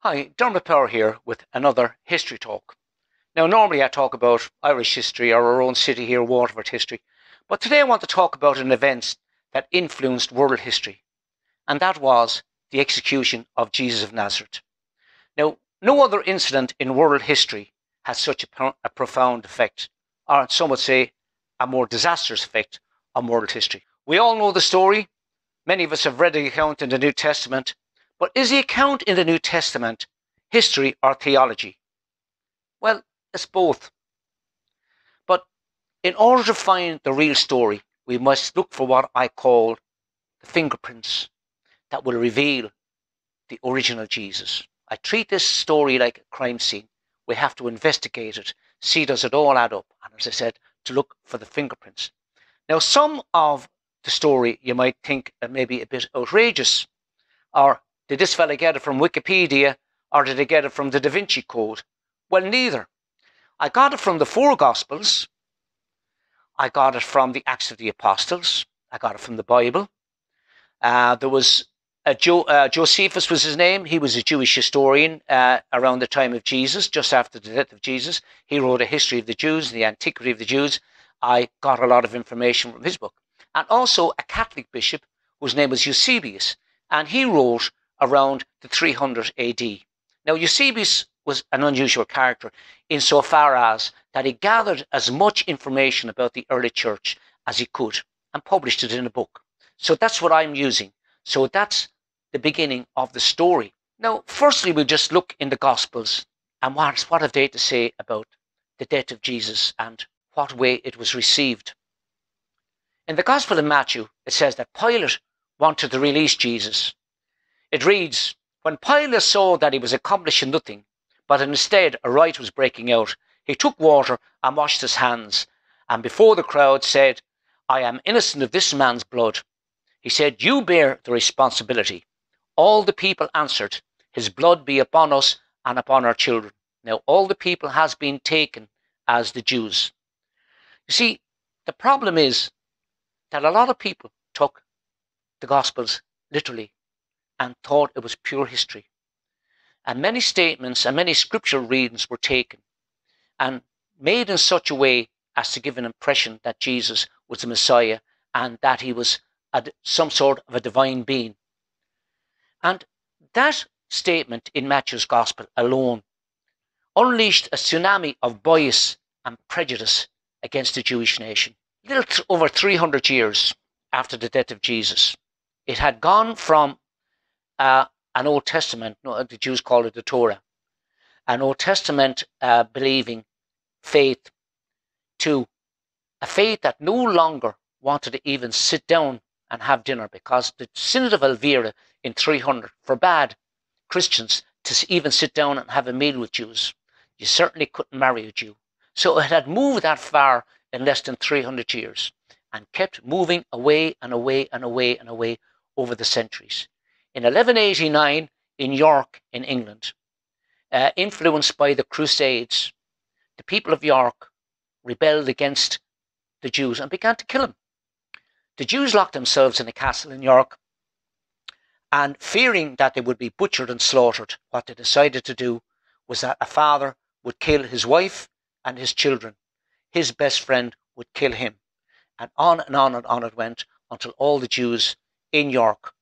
Hi, Dermot Power here with another history talk. Now, normally I talk about Irish history or our own city here, Waterford history, but today I want to talk about an event that influenced world history, and that was the execution of Jesus of Nazareth. Now, no other incident in world history has such a profound effect, or some would say a more disastrous effect on world history. We all know the story. Many of us have read the account in the New Testament. But is the account in the New Testament history or theology? Well, it's both. But in order to find the real story, we must look for what I call the fingerprints that will reveal the original Jesus. I treat this story like a crime scene. We have to investigate it, see does it all add up, and as I said, to look for the fingerprints. Now, some of the story you might think maybe a bit outrageous, or did this fella get it from Wikipedia, or did he get it from the Da Vinci Code? Well, neither. I got it from the four Gospels. I got it from the Acts of the Apostles. I got it from the Bible. There was Josephus was his name. He was a Jewish historian around the time of Jesus, just after the death of Jesus. He wrote a history of the Jews, the antiquity of the Jews. I got a lot of information from his book. And also a Catholic bishop whose name was Eusebius, and he wrote around the 300 AD. Now, Eusebius was an unusual character insofar as that he gathered as much information about the early church as he could and published it in a book. So that's what I'm using. So that's the beginning of the story. Now, firstly, we'll just look in the Gospels and what have they to say about the death of Jesus and what way it was received. In the Gospel of Matthew, it says that Pilate wanted to release Jesus. It reads, "When Pilate saw that he was accomplishing nothing, but instead a riot was breaking out, he took water and washed his hands, and before the crowd said, 'I am innocent of this man's blood.' He said, 'You bear the responsibility.' All the people answered, 'His blood be upon us and upon our children.'" Now, all the people has been taken as the Jews. You see, the problem is that a lot of people took the Gospels literally and thought it was pure history. And many statements and many scriptural readings were taken and made in such a way as to give an impression that Jesus was the Messiah and that he was some sort of a divine being. And that statement in Matthew's Gospel alone unleashed a tsunami of bias and prejudice against the Jewish nation. A little over 300 years after the death of Jesus, it had gone from an Old Testament, the Jews call it the Torah, an Old Testament believing faith to a faith that no longer wanted to even sit down and have dinner, because the Synod of Elvira in 300 forbade Christians to even sit down and have a meal with Jews. You certainly couldn't marry a Jew. So it had moved that far in less than 300 years and kept moving away and away and away and away over the centuries. In 1189, in York, in England, influenced by the Crusades, the people of York rebelled against the Jews and began to kill them. The Jews locked themselves in a castle in York, and fearing that they would be butchered and slaughtered, what they decided to do was that a father would kill his wife and his children. His best friend would kill him. And on and on and on it went until all the Jews in York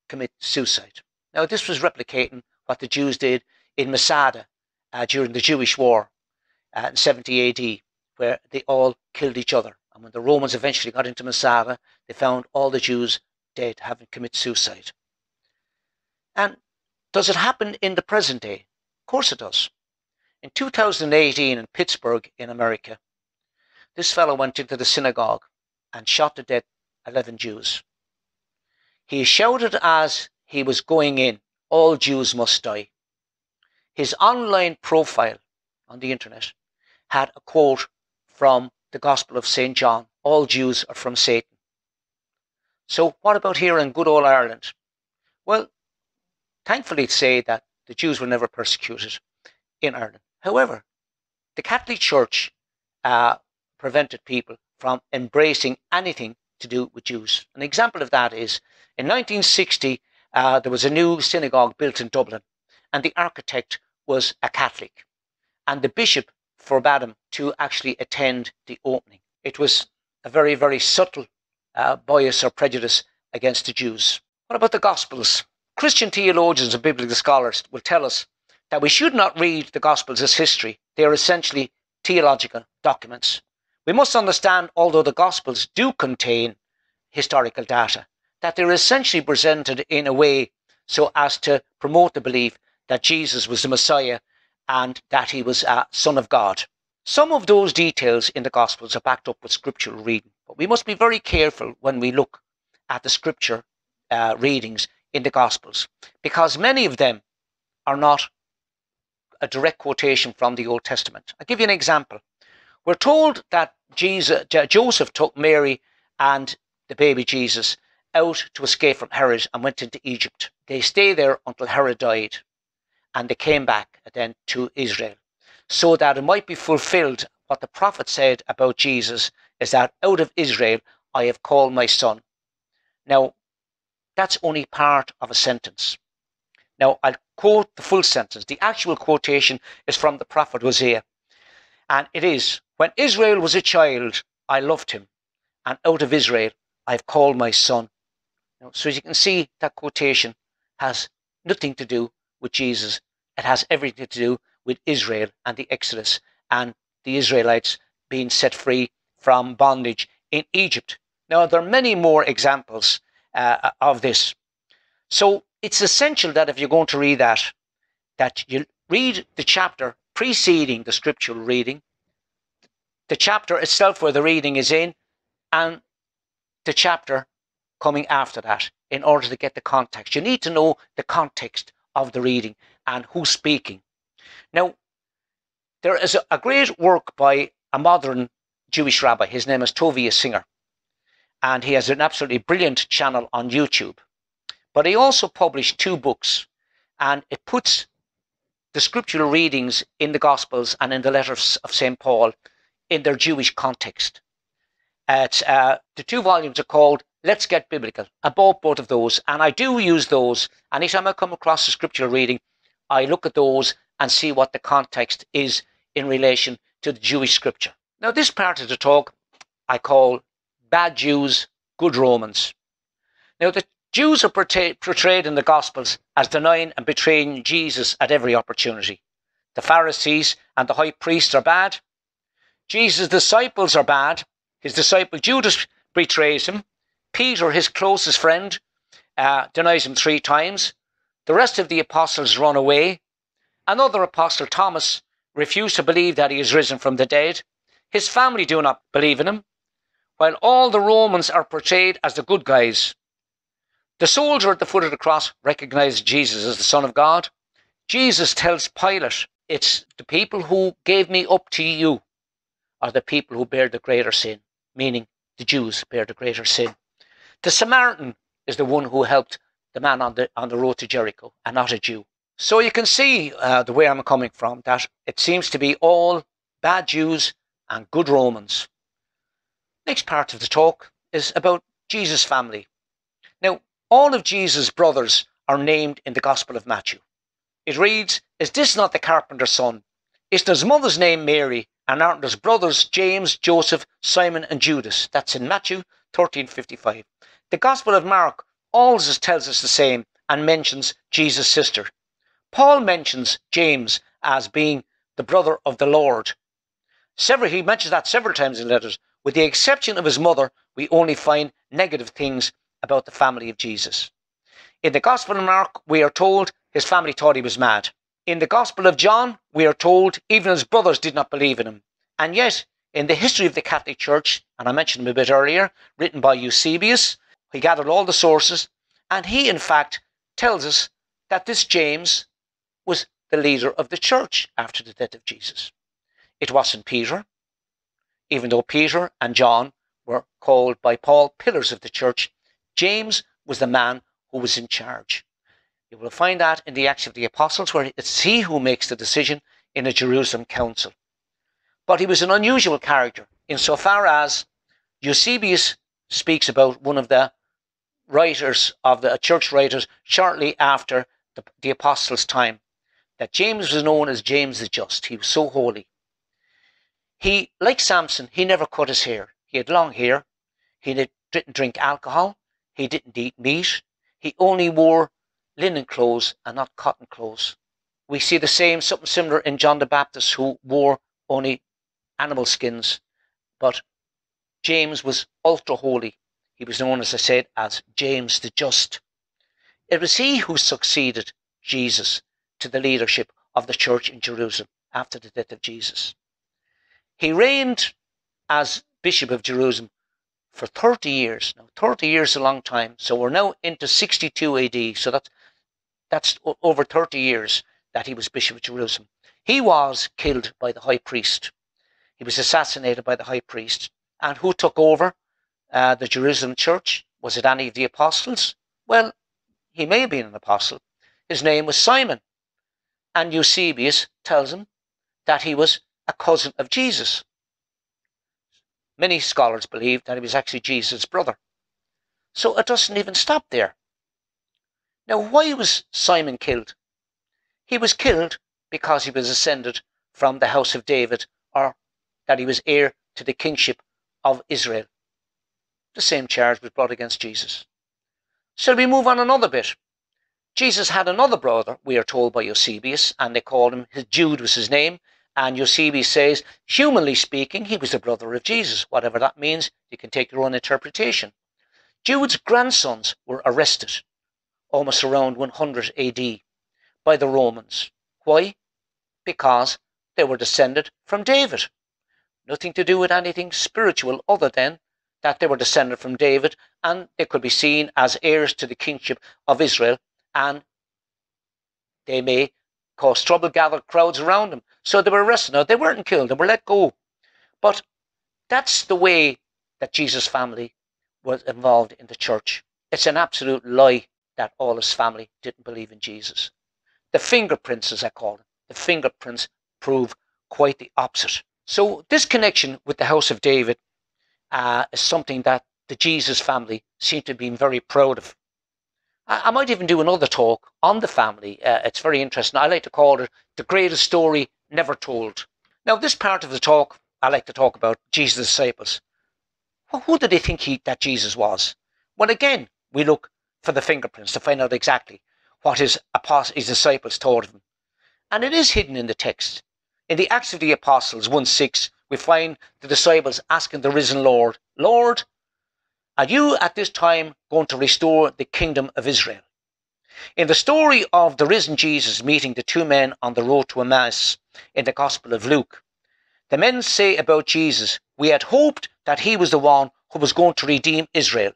commit suicide. Now, this was replicating what the Jews did in Masada during the Jewish War in 70 AD, where they all killed each other. And when the Romans eventually got into Masada, they found all the Jews dead, having committed suicide. And does it happen in the present day? Of course it does. In 2018 in Pittsburgh, in America, this fellow went into the synagogue and shot to death 11 Jews. He shouted as he was going in, "All Jews must die." His online profile on the internet had a quote from the Gospel of St. John, "All Jews are from Satan." So what about here in good old Ireland? Well, thankfully to say that the Jews were never persecuted in Ireland. However, the Catholic Church prevented people from embracing anything to do with Jews. An example of that is in 1960, there was a new synagogue built in Dublin, and the architect was a Catholic, and the bishop forbade him to actually attend the opening. It was a very, very subtle bias or prejudice against the Jews. What about the Gospels? Christian theologians and biblical scholars will tell us that we should not read the Gospels as history. They are essentially theological documents. We must understand, although the Gospels do contain historical data, that they're essentially presented in a way so as to promote the belief that Jesus was the Messiah and that he was a Son of God. Some of those details in the Gospels are backed up with scriptural reading, but we must be very careful when we look at the scripture readings in the Gospels, because many of them are not a direct quotation from the Old Testament. I'll give you an example. We're told that Joseph took Mary and the baby Jesus out to escape from Herod and went into Egypt. They stayed there until Herod died, and they came back then to Israel, so that it might be fulfilled what the prophet said about Jesus, is that out of Israel I have called my son. Now, that's only part of a sentence. Now, I'll quote the full sentence. The actual quotation is from the prophet Hosea, and it is, "When Israel was a child, I loved him, and out of Israel I've called my son." Now, so as you can see, that quotation has nothing to do with Jesus. It has everything to do with Israel and the Exodus and the Israelites being set free from bondage in Egypt. Now, there are many more examples of this. So it's essential that if you're going to read that you read the chapter preceding the scriptural reading, the chapter itself where the reading is in, and the chapter coming after that, in order to get the context. You need to know the context of the reading and who's speaking. Now, there is a great work by a modern Jewish rabbi. His name is Tovia Singer, and he has an absolutely brilliant channel on YouTube. But he also published 2 books, and it puts the scriptural readings in the Gospels and in the letters of St. Paul in their Jewish context. The 2 volumes are called Let's Get Biblical. I bought both of those, and I do use those. Anytime I come across a scriptural reading, I look at those and see what the context is in relation to the Jewish scripture. Now, this part of the talk I call Bad Jews, Good Romans. Now, the Jews are portrayed in the Gospels as denying and betraying Jesus at every opportunity. The Pharisees and the high priests are bad. Jesus' disciples are bad. His disciple Judas betrays him. Peter, his closest friend, denies him 3 times. The rest of the apostles run away. Another apostle, Thomas, refused to believe that he is risen from the dead. His family do not believe in him, while all the Romans are portrayed as the good guys. The soldier at the foot of the cross recognized Jesus as the Son of God. Jesus tells Pilate, "It's the people who gave me up to you are the people who bear the greater sin," meaning the Jews bear the greater sin. The Samaritan is the one who helped the man on the road to Jericho, and not a Jew. So you can see the way I'm coming from, that it seems to be all bad Jews and good Romans. Next part of the talk is about Jesus' family. Now, all of Jesus' brothers are named in the Gospel of Matthew. It reads, "Is this not the carpenter's son? Isn't his mother's name Mary? And aren't his brothers James, Joseph, Simon and Judas?" That's in Matthew 13:55. The Gospel of Mark always tells us the same and mentions Jesus' sister. Paul mentions James as being the brother of the Lord. He mentions that several times in letters. With the exception of his mother, we only find negative things about the family of Jesus. In the Gospel of Mark, we are told his family thought he was mad. In the Gospel of John, we are told even his brothers did not believe in him. And yet, in the history of the Catholic Church, and I mentioned him a bit earlier, written by Eusebius, he gathered all the sources, and he in fact tells us that this James was the leader of the church after the death of Jesus. It wasn't Peter, even though Peter and John were called by Paul pillars of the church. James was the man who was in charge. You will find that in the Acts of the Apostles, where it's he who makes the decision in a Jerusalem council. But he was an unusual character insofar as Eusebius speaks about one of the writers of the church writers shortly after the apostles' time. that James was known as James the Just. He was so holy. He, like Samson, he never cut his hair. He had long hair. He didn't drink alcohol. He didn't eat meat. He only wore linen clothes and not cotton clothes. We see the same, something similar in John the Baptist, who wore only animal skins. But James was ultra holy. He was known, as I said, as James the Just. It was he who succeeded Jesus to the leadership of the church in Jerusalem after the death of Jesus. He reigned as Bishop of Jerusalem for 30 years. Now, 30 years is a long time. So we're now into 62 AD. So that's over 30 years that he was Bishop of Jerusalem. He was killed by the high priest. He was assassinated by the high priest. And who took over the Jerusalem church? Was it any of the apostles? Well, he may have been an apostle. His name was Simon. And Eusebius tells him that he was a cousin of Jesus. Many scholars believe that he was actually Jesus' brother. So it doesn't even stop there. Now, why was Simon killed? He was killed because he was descended from the house of David, or that he was heir to the kingship of Israel. The same charge was brought against Jesus. So we move on another bit. Jesus had another brother, we are told by Eusebius, and they called him, Jude was his name, and Eusebius says, humanly speaking, he was the brother of Jesus. Whatever that means, you can take your own interpretation. Jude's grandsons were arrested, almost around 100 AD, by the Romans. Why? Because they were descended from David. Nothing to do with anything spiritual other than that they were descended from David, and they could be seen as heirs to the kingship of Israel, and they may cause trouble, gather crowds around them. So they were arrested. Now, they weren't killed, they were let go. But that's the way that Jesus' family was involved in the church. It's an absolute lie that all his family didn't believe in Jesus. The fingerprints, as I call them, the fingerprints prove quite the opposite. So this connection with the house of David is something that the Jesus family seem to be very proud of. I might even do another talk on the family. It's very interesting. I like to call it the greatest story never told. Now, this part of the talk, I like to talk about Jesus' disciples. Well, who did they think that Jesus was? Well, again, we look for the fingerprints to find out exactly what his disciples taught him. And it is hidden in the text. In the Acts of the Apostles 1:6, we find the disciples asking the risen Lord, Lord, are you at this time going to restore the kingdom of Israel? In the story of the risen Jesus meeting the two men on the road to Emmaus in the Gospel of Luke, the men say about Jesus, we had hoped that he was the one who was going to redeem Israel.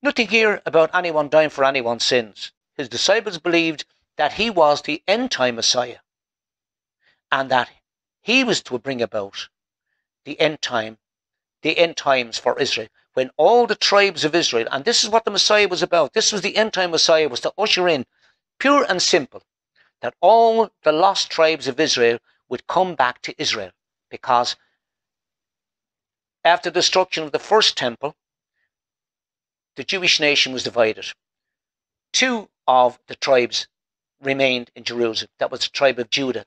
Nothing here about anyone dying for anyone's sins. His disciples believed that he was the end-time Messiah, and that he was to bring about the end times for Israel, when all the tribes of Israel, and this is what the Messiah was about, this was the end-time Messiah, was to usher in, pure and simple, that all the lost tribes of Israel would come back to Israel, because after the destruction of the first temple, the Jewish nation was divided. 2 of the tribes remained in Jerusalem. That was the tribe of Judah.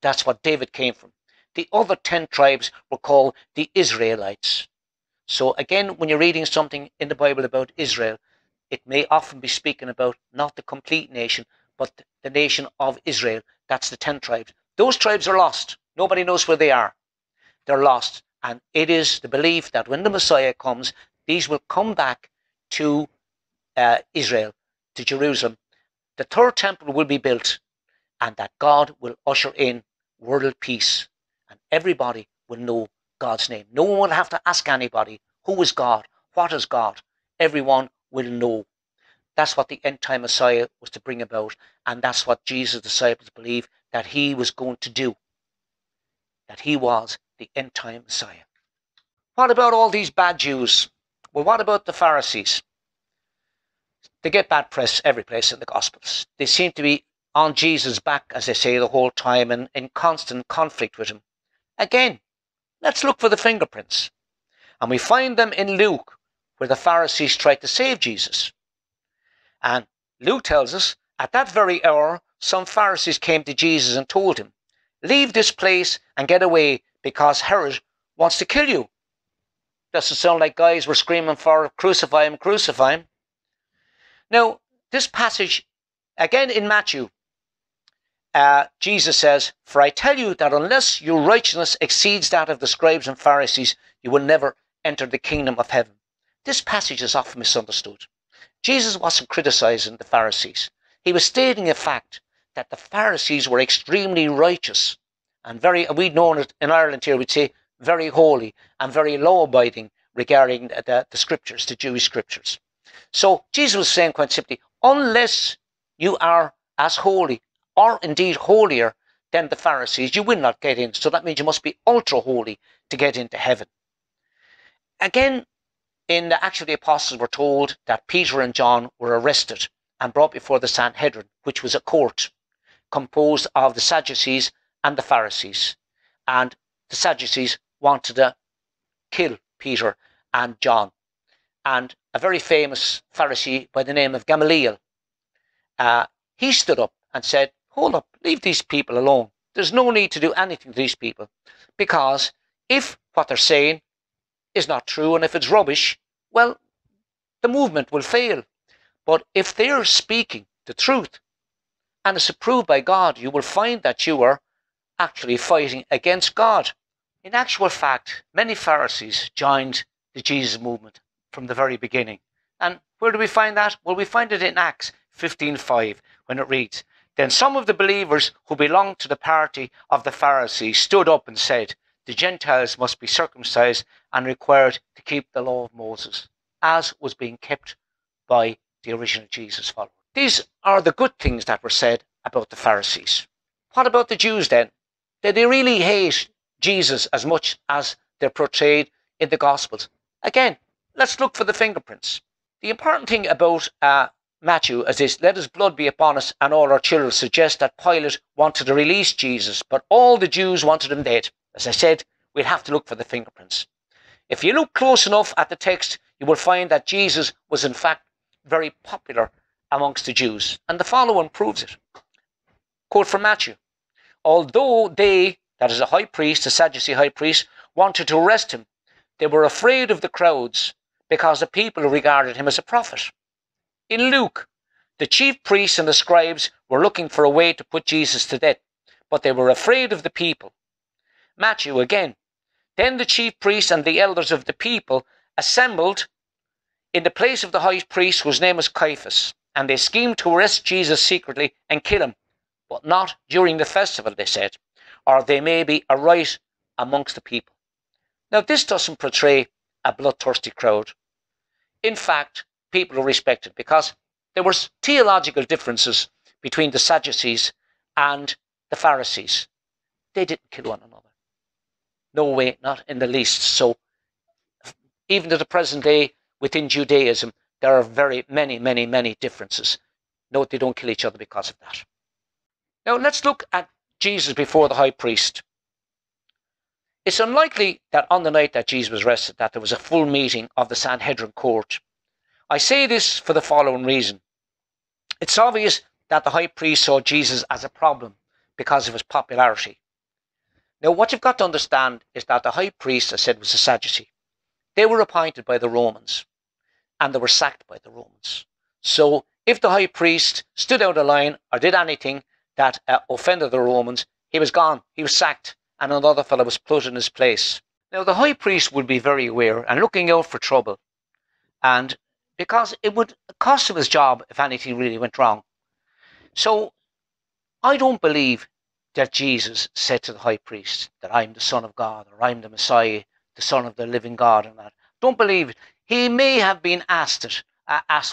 That's what David came from. The other 10 tribes were called the Israelites. So again, when you're reading something in the Bible about Israel, it may often be speaking about not the complete nation, but the nation of Israel. That's the 10 tribes. Those tribes are lost. Nobody knows where they are. They're lost. And it is the belief that when the Messiah comes, these will come back to Israel, to Jerusalem. The third temple will be built, and that God will usher in world peace, and everybody will know God's name. No one will have to ask anybody, who is God? What is God? Everyone will know. That's what the end-time Messiah was to bring about, and that's what Jesus' disciples believed that he was going to do, that he was the end-time Messiah. What about all these bad Jews? Well, what about the Pharisees? They get bad press every place in the Gospels. They seem to be on Jesus' back, as they say, the whole time, and in constant conflict with him. Again, let's look for the fingerprints. And we find them in Luke, where the Pharisees tried to save Jesus. And Luke tells us, At that very hour, some Pharisees came to Jesus and told him, "Leave this place and get away, because Herod wants to kill you." Doesn't sound like guys were screaming for crucify him, crucify him. Now, this passage, again in Matthew, Jesus says, "For I tell you that unless your righteousness exceeds that of the scribes and Pharisees, you will never enter the kingdom of heaven." This passage is often misunderstood. Jesus wasn't criticizing the Pharisees. He was stating a fact that the Pharisees were extremely righteous and we'd known it in Ireland here, we'd say very holy and very law-abiding regarding the scriptures, the Jewish scriptures. So Jesus was saying quite simply, unless you are as holy or indeed holier than the Pharisees, you will not get in. So that means you must be ultra holy to get into heaven. Again, in the Acts of the Apostles, we're told that Peter and John were arrested and brought before the Sanhedrin, which was a court composed of the Sadducees and the Pharisees. And the Sadducees wanted to kill Peter and John. And a very famous Pharisee by the name of Gamaliel, he stood up and said, "Hold up, leave these people alone. There's no need to do anything to these people, because if what they're saying is not true and if it's rubbish, well, the movement will fail. But if they're speaking the truth and it's approved by God, you will find that you are actually fighting against God." In actual fact, many Pharisees joined the Jesus movement from the very beginning. And where do we find that? Well, we find it in Acts 15:5, when it reads, "Then some of the believers who belonged to the party of the Pharisees stood up and said, 'The Gentiles must be circumcised and required to keep the law of Moses,' as was being kept by the original Jesus followers." These are the good things that were said about the Pharisees. What about the Jews then? Did they really hate Jesus as much as they're portrayed in the Gospels? Again, let's look for the fingerprints. The important thing about Matthew is this: "Let his blood be upon us and all our children," suggests that Pilate wanted to release Jesus, but all the Jews wanted him dead. As I said, we'd have to look for the fingerprints. If you look close enough at the text, you will find that Jesus was in fact very popular amongst the Jews. And the following proves it. Quote from Matthew: "Although they," that is a high priest, a Sadducee high priest, "wanted to arrest him, they were afraid of the crowds because the people regarded him as a prophet." In Luke, the chief priests and the scribes were looking for a way to put Jesus to death, but they were afraid of the people. Matthew again: "Then the chief priests and the elders of the people assembled in the place of the high priest, whose name was Caiaphas, and they schemed to arrest Jesus secretly and kill him, but not during the festival," they said, "or there may be a riot amongst the people." Now, this doesn't portray a bloodthirsty crowd. In fact, people are respected because there were theological differences between the Sadducees and the Pharisees. They didn't kill one another. No way, not in the least. So, even to the present day, within Judaism, there are very many differences. Note, they don't kill each other because of that. Now, let's look at Jesus before the high priest. It's unlikely that on the night that Jesus was arrested, that there was a full meeting of the Sanhedrin court. I say this for the following reason. It's obvious that the high priest saw Jesus as a problem because of his popularity. Now, what you've got to understand is that the high priest, I said, was a Sadducee. They were appointed by the Romans, and they were sacked by the Romans. So, if the high priest stood out of line or did anything that offended the Romans, he was gone, he was sacked, and another fellow was put in his place. Now, the high priest would be very aware and looking out for trouble, and because it would cost him his job if anything really went wrong. So, I don't believe that Jesus said to the high priest that I'm the Son of God, or I'm the Messiah, the Son of the living God, and that. Don't believe it. He may have been asked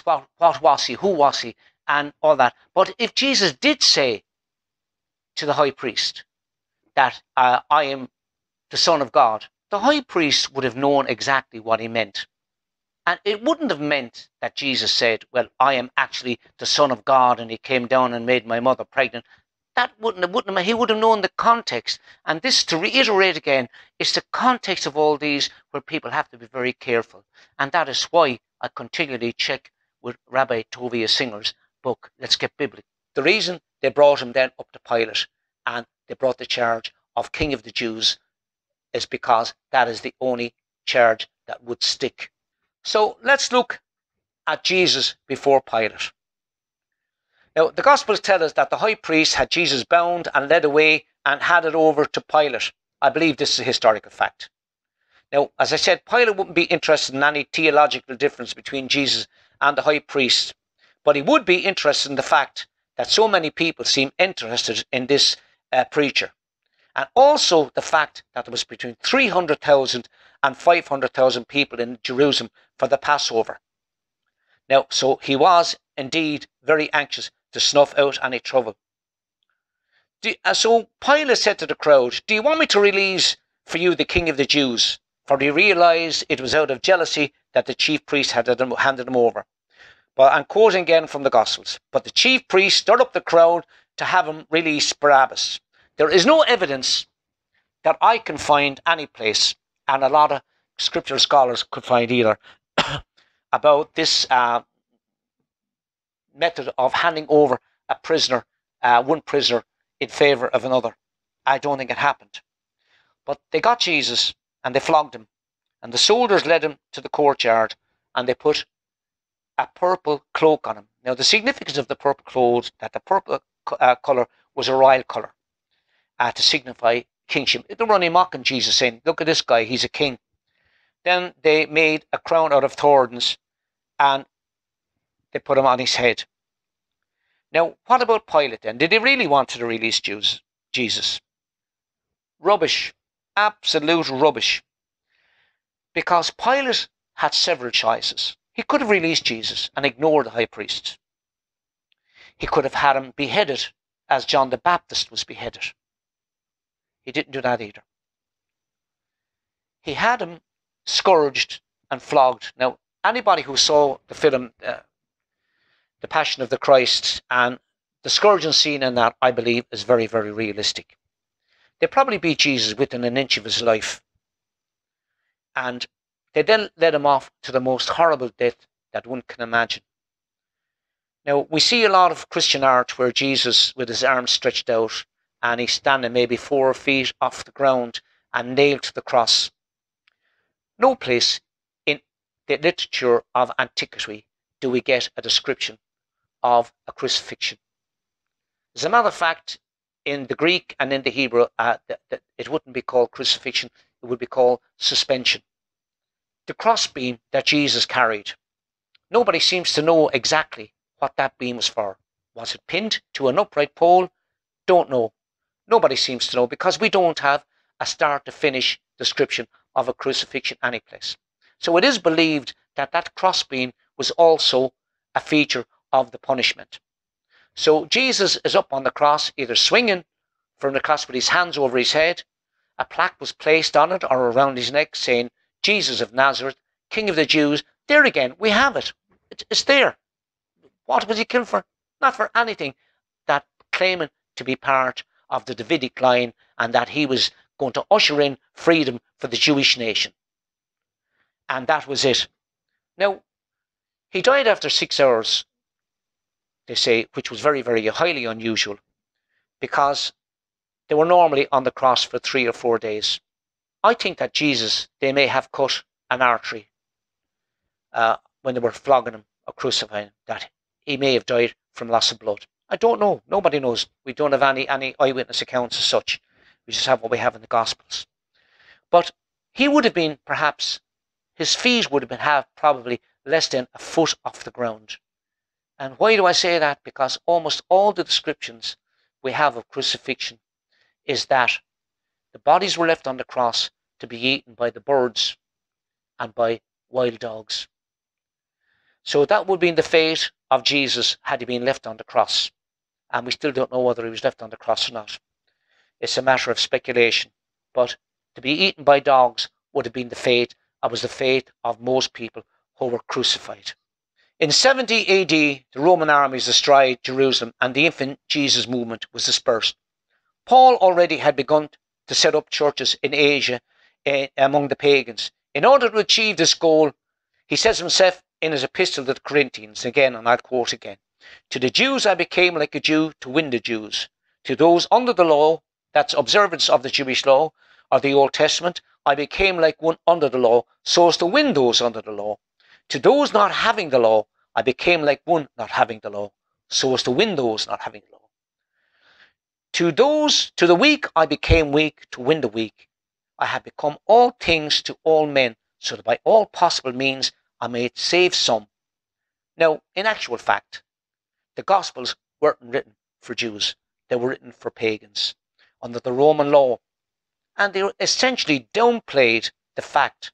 what was he, who was he, and all that. But if Jesus did say to the high priest that I am the Son of God, the high priest would have known exactly what he meant. And it wouldn't have meant that Jesus said, well, I am actually the Son of God and he came down and made my mother pregnant. That wouldn't have, he would have known the context. And this, to reiterate again, is the context of all these where people have to be very careful. And that is why I continually check with Rabbi Tovia Singer's book, Let's Get Biblical. the reason they brought him then up to Pilate and they brought the charge of King of the Jews is because that is the only charge that would stick. So let's look at Jesus before Pilate. Now, the Gospels tell us that the high priest had Jesus bound and led away and handed over to Pilate. I believe this is a historical fact. Now, as I said, Pilate wouldn't be interested in any theological difference between Jesus and the high priest, but he would be interested in the fact that so many people seem interested in this preacher. And also the fact that there was between 300,000 and 500,000 people in Jerusalem for the Passover. Now, so he was indeed very anxious to snuff out any trouble. So Pilate said to the crowd, "Do you want me to release for you the King of the Jews?" For he realized it was out of jealousy that the chief priest had handed him over. But I'm quoting again from the Gospels. But the chief priest stirred up the crowd to have him release Barabbas. There is no evidence that I can find any place, and a lot of scriptural scholars could find either, about this method of handing over a prisoner, one prisoner, in favour of another. I don't think it happened. But they got Jesus and they flogged him, and the soldiers led him to the courtyard and they put a purple cloak on him. Now, the significance of the purple clothes, that the purple colour was a royal colour to signify kingship. They were only mocking Jesus, saying, "Look at this guy, he's a king." Then they made a crown out of thorns and they put him on his head. Now, what about Pilate then? Did he really want to release Jesus? Rubbish. Absolute rubbish. Because Pilate had several choices. He could have released Jesus and ignored the high priest. He could have had him beheaded as John the Baptist was beheaded. He didn't do that either. He had him scourged and flogged. Now, anybody who saw the film The Passion of the Christ, and the scourging scene in that, I believe, is very, very realistic. They probably beat Jesus within an inch of his life. And they then led him off to the most horrible death that one can imagine. Now, we see a lot of Christian art where Jesus, with his arms stretched out, and he's standing maybe 4 feet off the ground and nailed to the cross. No place in the literature of antiquity do we get a description of a crucifixion. As a matter of fact, in the Greek and in the Hebrew, it wouldn't be called crucifixion, it would be called suspension. The crossbeam that Jesus carried, nobody seems to know exactly what that beam was for. Was it pinned to an upright pole? Don't know. Nobody seems to know, because we don't have a start to finish description of a crucifixion anyplace. So it is believed that that crossbeam was also a feature of the punishment. So Jesus is up on the cross, either swinging from the cross with his hands over his head. A plaque was placed on it or around his neck saying, "Jesus of Nazareth, King of the Jews." There again, we have it. It's there. What was he killed for? Not for anything that claiming to be part of the Davidic line and that he was going to usher in freedom for the Jewish nation. And that was it. Now, he died after 6 hours, they say, which was very, very highly unusual, because they were normally on the cross for 3 or 4 days. I think that Jesus, they may have cut an artery when they were flogging him or crucifying him, that he may have died from loss of blood. I don't know. Nobody knows. We don't have any eyewitness accounts as such. We just have what we have in the Gospels. But he would have been, perhaps, his feet would have probably less than a foot off the ground. And why do I say that? Because almost all the descriptions we have of crucifixion is that the bodies were left on the cross to be eaten by the birds and by wild dogs. So that would have been the fate of Jesus had he been left on the cross. And we still don't know whether he was left on the cross or not. It's a matter of speculation. But to be eaten by dogs would have been the fate, or was the fate of most people who were crucified. In 70 AD, the Roman armies destroyed Jerusalem and the infant Jesus movement was dispersed. Paul already had begun to set up churches in Asia among the pagans. In order to achieve this goal, he says himself in his epistle to the Corinthians, again, and I'll quote again, To the Jews I became like a Jew to win the Jews. To those under the law, that's observance of the Jewish law or the Old Testament, I became like one under the law, so as to win those under the law. To those not having the law, I became like one not having the law, so as to win those not having the law. To the weak I became weak to win the weak. I have become all things to all men, so that by all possible means I may save some. Now, in actual fact, the Gospels weren't written for Jews. They were written for pagans under the Roman law. And they essentially downplayed the fact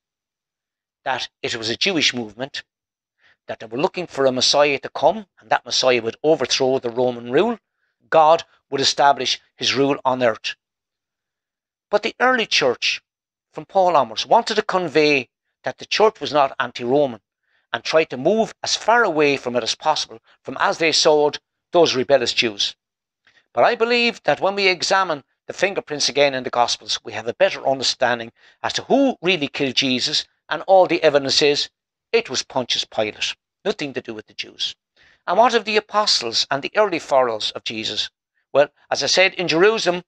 that it was a Jewish movement, that they were looking for a Messiah to come, and that Messiah would overthrow the Roman rule. God would establish his rule on earth. But the early church, from Paul onwards, wanted to convey that the church was not anti-Roman and tried to move as far away from it as possible, from as they saw those rebellious Jews. But I believe that when we examine the fingerprints again in the Gospels, we have a better understanding as to who really killed Jesus, and all the evidence is it was Pontius Pilate, nothing to do with the Jews. And what of the apostles and the early followers of Jesus? Well, as I said, in Jerusalem,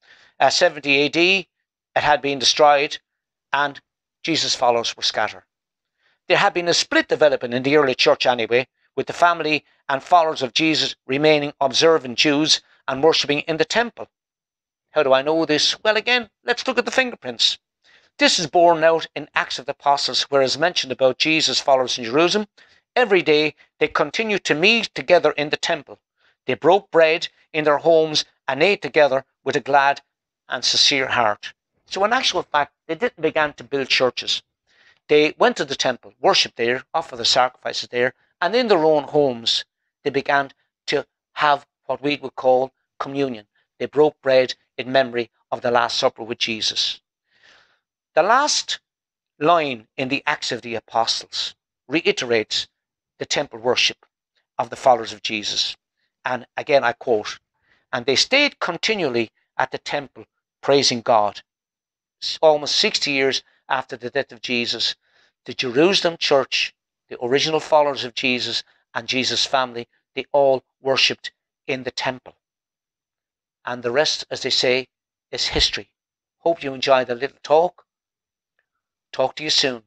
70 AD, it had been destroyed and Jesus' followers were scattered. There had been a split developing in the early church anyway, with the family and followers of Jesus remaining observant Jews and worshipping in the temple. How do I know this? Well, again, let's look at the fingerprints. This is borne out in Acts of the Apostles, where it's mentioned about Jesus' followers in Jerusalem. Every day they continued to meet together in the temple. They broke bread in their homes and ate together with a glad and sincere heart. So in actual fact, they didn't begin to build churches. They went to the temple, worshipped there, offered the sacrifices there, and in their own homes, they began to have what we would call communion. They broke bread in memory of the Last Supper with Jesus. The last line in the Acts of the Apostles reiterates the temple worship of the followers of Jesus. And again, I quote, "And they stayed continually at the temple, praising God." Almost 60 years after the death of Jesus, the Jerusalem church, the original followers of Jesus and Jesus' family, they all worshipped in the temple. And the rest, as they say, is history. Hope you enjoyed the little talk. Talk to you soon.